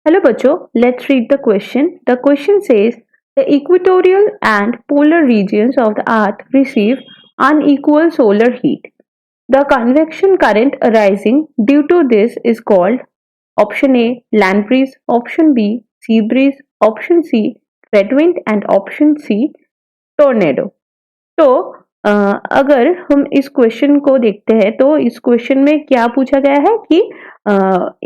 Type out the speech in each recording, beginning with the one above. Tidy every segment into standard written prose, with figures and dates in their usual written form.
Hello बच्चों, let's read the question. The question says the equatorial and polar regions of the earth receive unequal solar heat. The convection current arising due to this is called option A land breeze, option B sea breeze, option C trade wind and option C tornado. तो अगर हम इस question को देखते हैं तो इस question में क्या पूछा गया है कि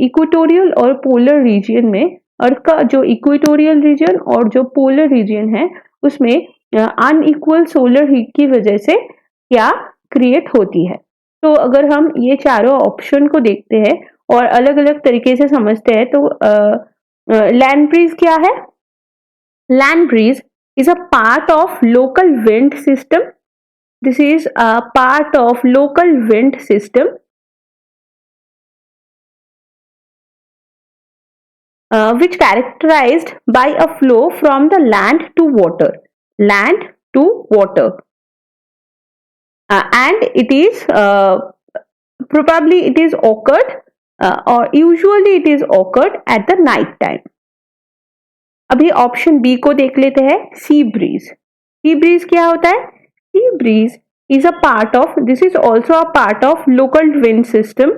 इक्वेटोरियल और पोलर रीजन में अर्थ का जो इक्वेटोरियल रीजन और जो पोलर रीजन है उसमें अनइक्वल सोलर हीट की वजह से क्या क्रिएट होती है। तो अगर हम ये चारों ऑप्शन को देखते हैं और अलग अलग तरीके से समझते हैं तो लैंड ब्रीज क्या है? Land breeze is a part of local wind system. This is a part of local wind system which characterized by a flow from the land to water. Land to water. And it is probably it is occurred or usually it is occurred at the night time. अभी option B को देख लेते हैं, sea breeze. Sea breeze क्या होता है? Sea breeze is a part of, this is also a part of local wind system.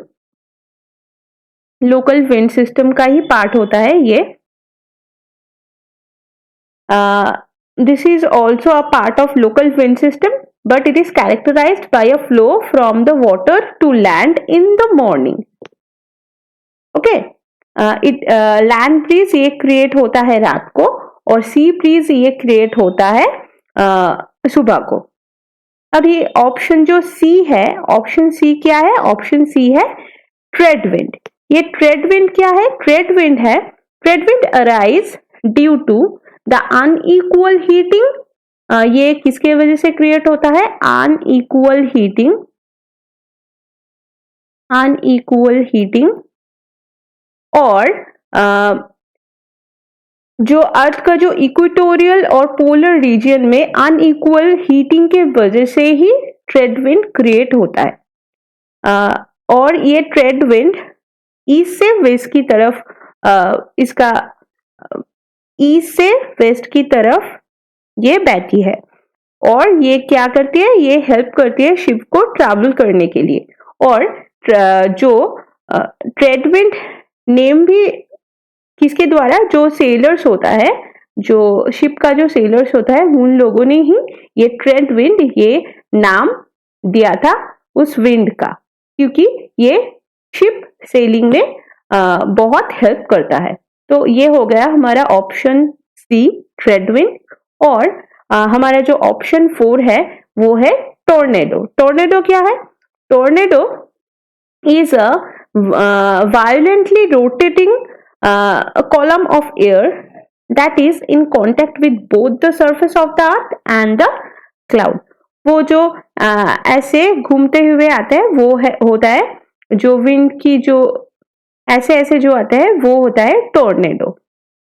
Local wind system का ही पार्ट होता है ये। This is also a part of local wind system but it is characterized by a flow from the water to land in the morning. Okay, land breeze ये create होता है रात को और सी ब्रीज ये क्रिएट होता है सुबह को। अभी ऑप्शन जो सी है, ऑप्शन सी क्या है? ऑप्शन सी है ट्रेड विंड। ये ट्रेड विंड क्या है? ट्रेड विंड है, trade wind arise due to the unequal heating. ये किसके वजह से क्रिएट होता है? Unequal heating. अनइक्वल हीटिंग और जो अर्थ का जो इक्वेटोरियल और पोलर रीजन में अनइक्वल हीटिंग के वजह से ही ट्रेड विंड क्रिएट होता है। और ये ट्रेड विंड ईस्ट से वेस्ट की तरफ इसका ईस्ट से वेस्ट की तरफ ये बहती है और ये क्या करती है? ये हेल्प करती है शिप को ट्रैवल करने के लिए। और जो ट्रेड विंड नेम भी किसके द्वारा? जो सेलर्स होता है, जो शिप का जो सेलर्स होता है उन लोगों ने ही ये ट्रेड विंड ये नाम दिया था उस विंड का, क्योंकि ये शिप सेलिंग में बहुत हेल्प करता है। तो ये हो गया हमारा ऑप्शन सी ट्रेड विंड। और हमारा जो ऑप्शन 4 है वो है टोर्नेडो। टोर्नेडो क्या है? Tornado is a violently rotating column of air that is in contact with both the surface of the earth and the cloud. वो जो ऐसे घूमते हुए आते हैं वो है होता है जो विंड की जो ऐसे ऐसे जो आता है वो होता है टोर्नेडो।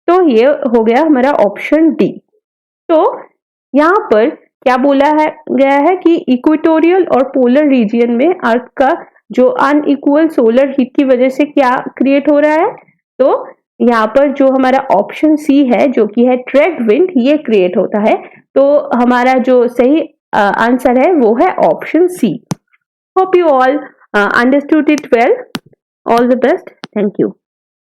तो ये हो गया हमारा ऑप्शन डी। तो यहाँ पर क्या बोला है गया है कि इक्वेटोरियल और पोलर रीजन में अर्थ का जो अनइक्वल सोलर हीट की वजह से क्या क्रिएट हो रहा है? तो यहाँ पर जो हमारा ऑप्शन सी है जो कि है ट्रेड विंड ये क्रिएट होता है। तो हमारा जो सही आंसर है वो है option C. Hope you all understood it well. All the best. Thank you.